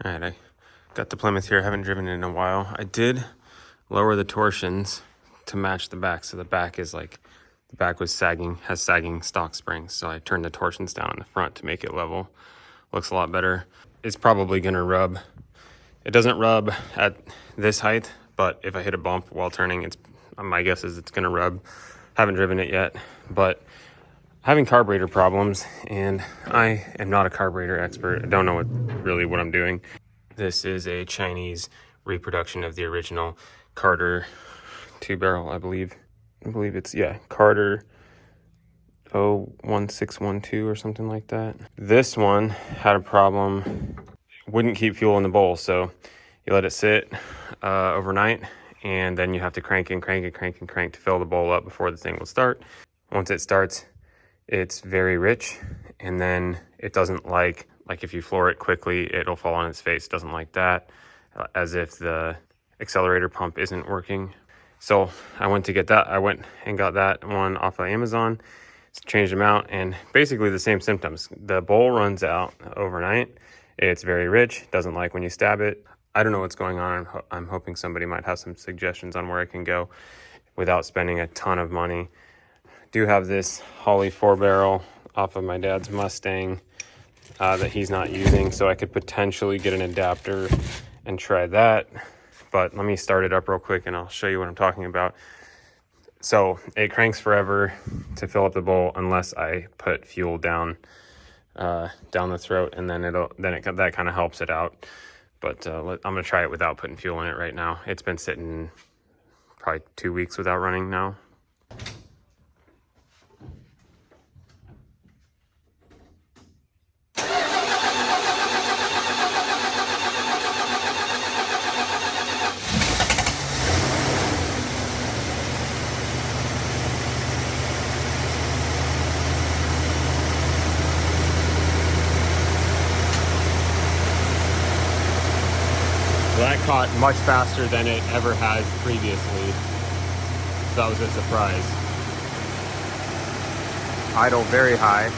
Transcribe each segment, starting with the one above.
All right, I got the Plymouth here. I haven't driven it in a while. I did lower the torsions to match the back. So the back is like, the back was sagging, has sagging stock springs. So I turned the torsions down on the front to make it level. Looks a lot better. It's probably gonna rub. It doesn't rub at this height, but if I hit a bump while turning, my guess is it's gonna rub. Haven't driven it yet, but having carburetor problems, and I am not a carburetor expert. I don't know really what I'm doing. This is a Chinese reproduction of the original Carter 2-barrel, I believe. I believe it's, yeah, Carter 01612 or something like that. This one had a problem, wouldn't keep fuel in the bowl, so you let it sit overnight, and then you have to crank to fill the bowl up before the thing will start. Once it starts, it's very rich, and then it doesn't like if you floor it quickly, it'll fall on its face. It doesn't like that, as if the accelerator pump isn't working. So I went to get that. I went and got that one off of Amazon, changed them out, and basically the same symptoms. The bowl runs out overnight. It's very rich, doesn't like when you stab it. I don't know what's going on. I'm hoping somebody might have some suggestions on where I can go without spending a ton of money. Do have this Holley 4-barrel off of my dad's Mustang that he's not using, so I could potentially get an adapter and try that. But let me start it up real quick and I'll show you what I'm talking about. So it cranks forever to fill up the bowl unless I put fuel down the throat, and then that kind of helps it out. But I'm gonna try it without putting fuel in it right now. It's been sitting probably 2 weeks without running now. That caught much faster than it ever has previously. So that was a surprise. Idle very high.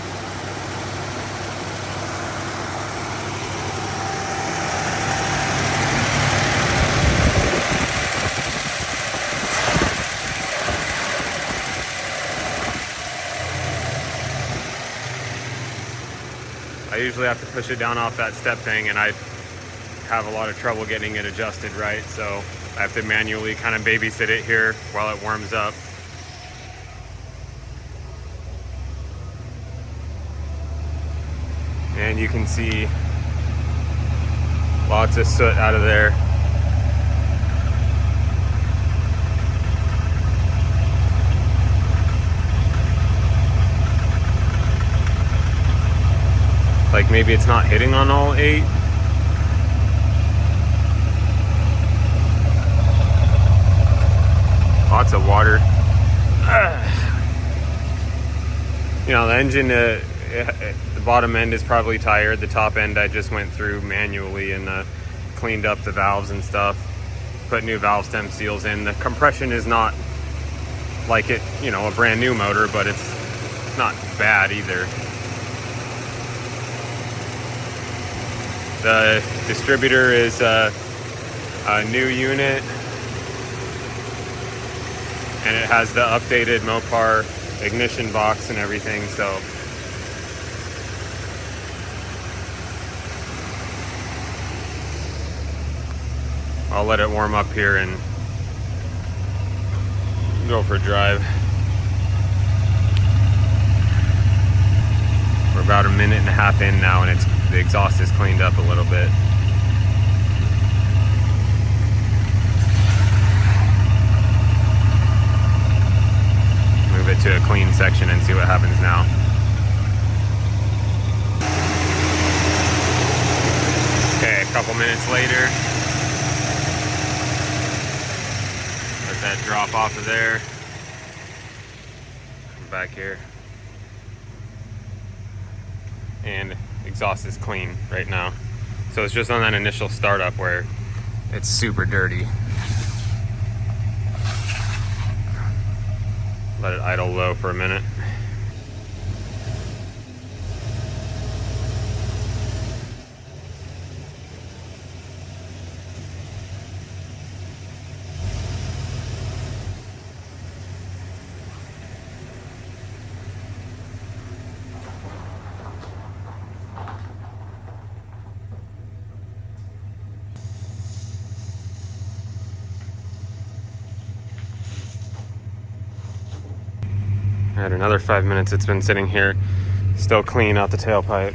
I usually have to push it down off that step thing, and I have a lot of trouble getting it adjusted right, so I have to manually kind of babysit it here while it warms up. And you can see lots of soot out of there. Like maybe it's not hitting on all 8. Lots of water. You know, the engine, the bottom end is probably tired. The top end I just went through manually and cleaned up the valves and stuff. Put new valve stem seals in. The compression is not like it, you know, a brand new motor, but it's not bad either. The distributor is a new unit, and it has the updated Mopar ignition box and everything, so I'll let it warm up here and go for a drive. We're about a minute and a half in now, and the exhaust is cleaned up a little bit. Move it to a clean section and see what happens now. Okay, a couple minutes later. Let that drop off of there. Come back here. And exhaust is clean right now. So it's just on that initial startup where it's super dirty. Let it idle low for a minute. I had another 5 minutes. It's been sitting here, still clean out the tailpipe.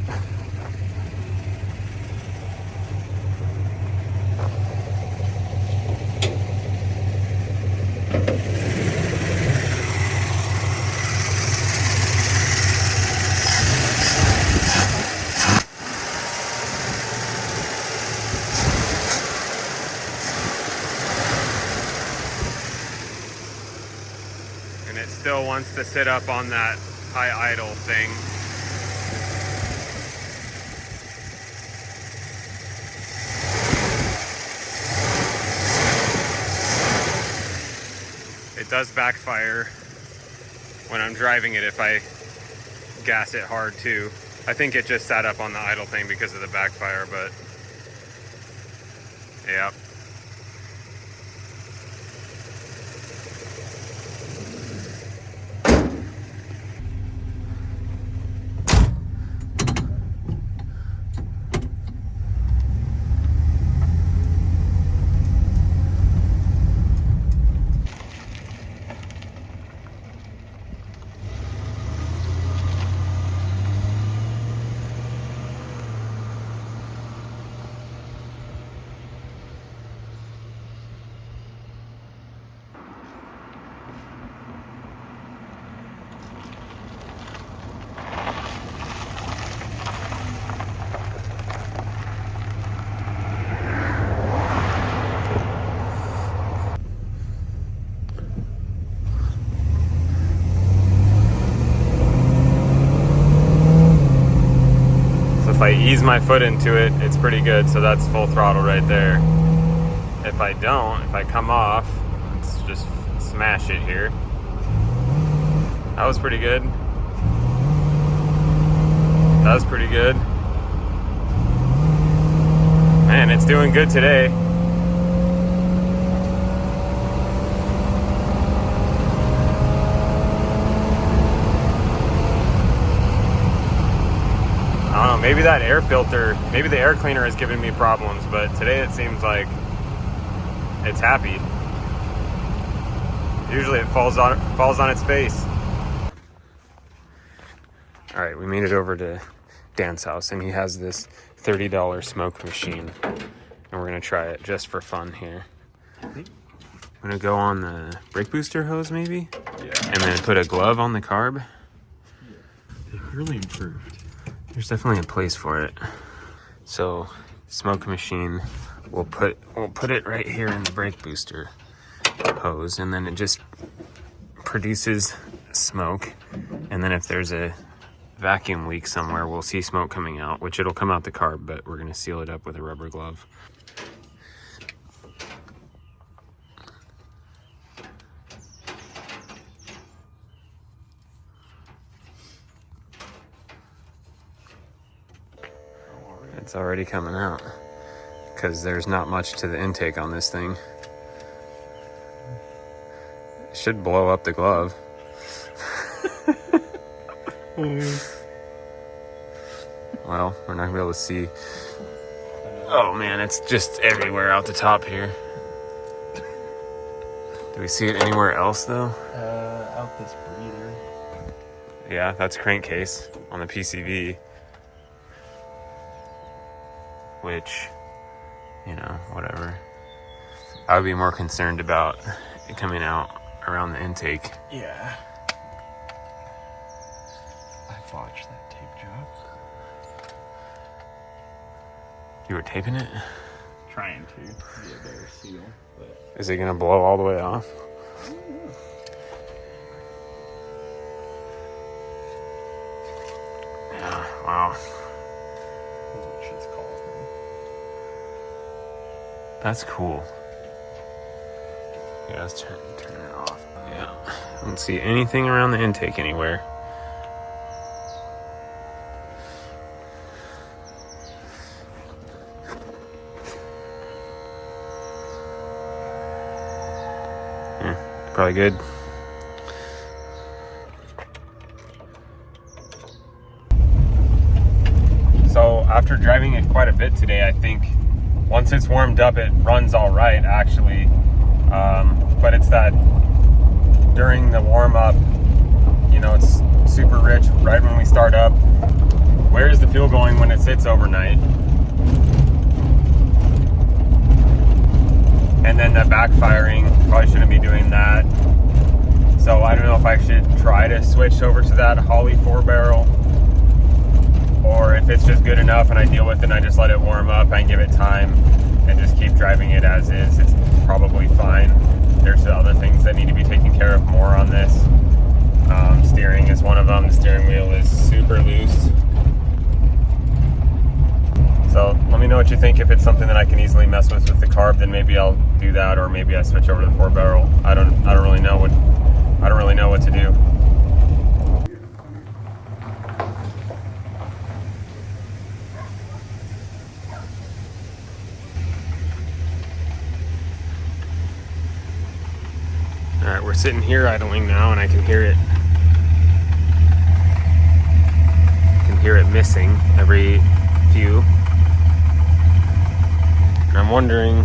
And it still wants to sit up on that high idle thing. It does backfire when I'm driving it if I gas it hard too. I think it just sat up on the idle thing because of the backfire, but yeah. If I ease my foot into it, it's pretty good, so that's full throttle right there. If I don't, if I come off, let's just smash it here. That was pretty good. That was pretty good. Man, it's doing good today. I don't know, maybe that air filter, maybe the air cleaner is giving me problems, but today it seems like it's happy. Usually it falls on its face. All right, we made it over to Dan's house, and he has this $30 smoke machine, and we're gonna try it just for fun here. I'm gonna go on the brake booster hose maybe, and then put a glove on the carb. Yeah. They've really improved. There's definitely a place for it. So, smoke machine, we'll put it right here in the brake booster hose, and then it just produces smoke. And then if there's a vacuum leak somewhere, we'll see smoke coming out, which it'll come out the carb, but we're gonna seal it up with a rubber glove. It's already coming out because there's not much to the intake on this thing. It should blow up the glove. Well, we're not gonna be able to see. Oh man, it's just everywhere out the top here. Do we see it anywhere else though? Out this breather. Yeah, that's crankcase on the PCV. Which, you know, whatever. I would be more concerned about it coming out around the intake. Yeah. I botched that tape job. You were taping it? Trying to be a better seal, but Is it gonna blow all the way off? Yeah, wow. that's what she's called, man. That's cool. Yeah, let's turn it off. Yeah. I don't see anything around the intake anywhere. Yeah, probably good. So after driving it quite a bit today, I think once it's warmed up, it runs all right, actually. But it's that during the warm up, You know, it's super rich right when we start up. Where's the fuel going when it sits overnight? And then the backfiring, probably shouldn't be doing that. So I don't know if I should try to switch over to that Holley 4-barrel, or if it's just good enough and I deal with it and I just let it warm up and give it time and just keep driving it as is. It's probably fine. There's the other things that need to be taken care of more on this. Steering is one of them. The steering wheel is super loose. So let me know what you think. If it's something that I can easily mess with the carb, then maybe I'll do that, or maybe I switch over to the 4-barrel. I don't really know what to do. All right, we're sitting here idling now, and I can hear it. Missing every few. And I'm wondering,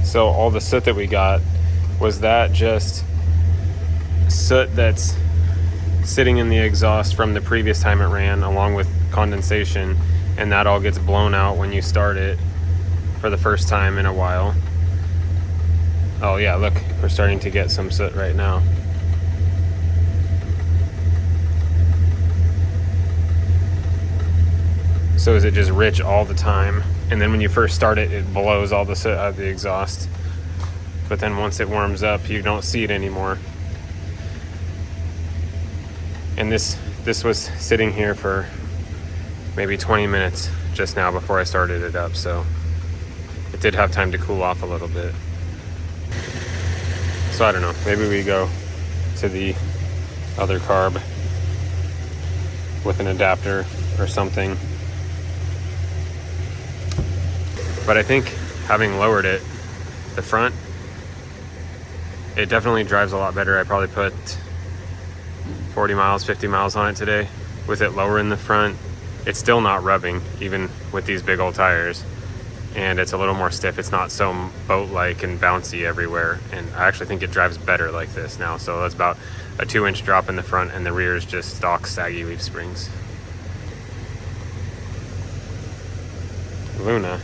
so all the soot that we got, was that just soot that's sitting in the exhaust from the previous time it ran, along with condensation, and that all gets blown out when you start it for the first time in a while? Oh yeah, look, we're starting to get some soot right now. So is it just rich all the time? And then when you first start it, it blows all the soot out of the exhaust. But then once it warms up, you don't see it anymore. And this was sitting here for maybe 20 minutes just now before I started it up. So it did have time to cool off a little bit. So I don't know, maybe we go to the other carb with an adapter or something. But I think having lowered it, the front, it definitely drives a lot better. I probably put 40 miles, 50 miles on it today. With it lower in the front, it's still not rubbing, even with these big old tires. And it's a little more stiff. It's not so boat-like and bouncy everywhere. And I actually think it drives better like this now. So that's about a 2-inch drop in the front, and the rear is just stock saggy leaf springs. Luna.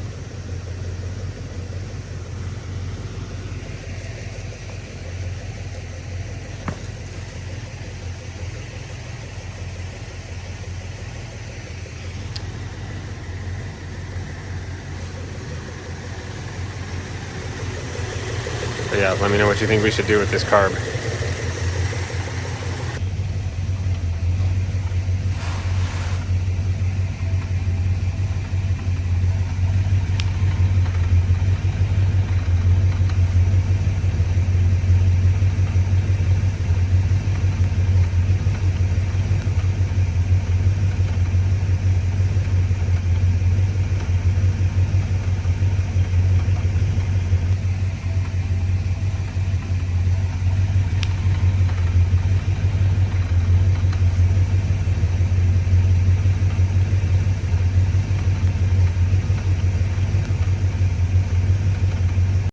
But yeah, let me know what you think we should do with this carb.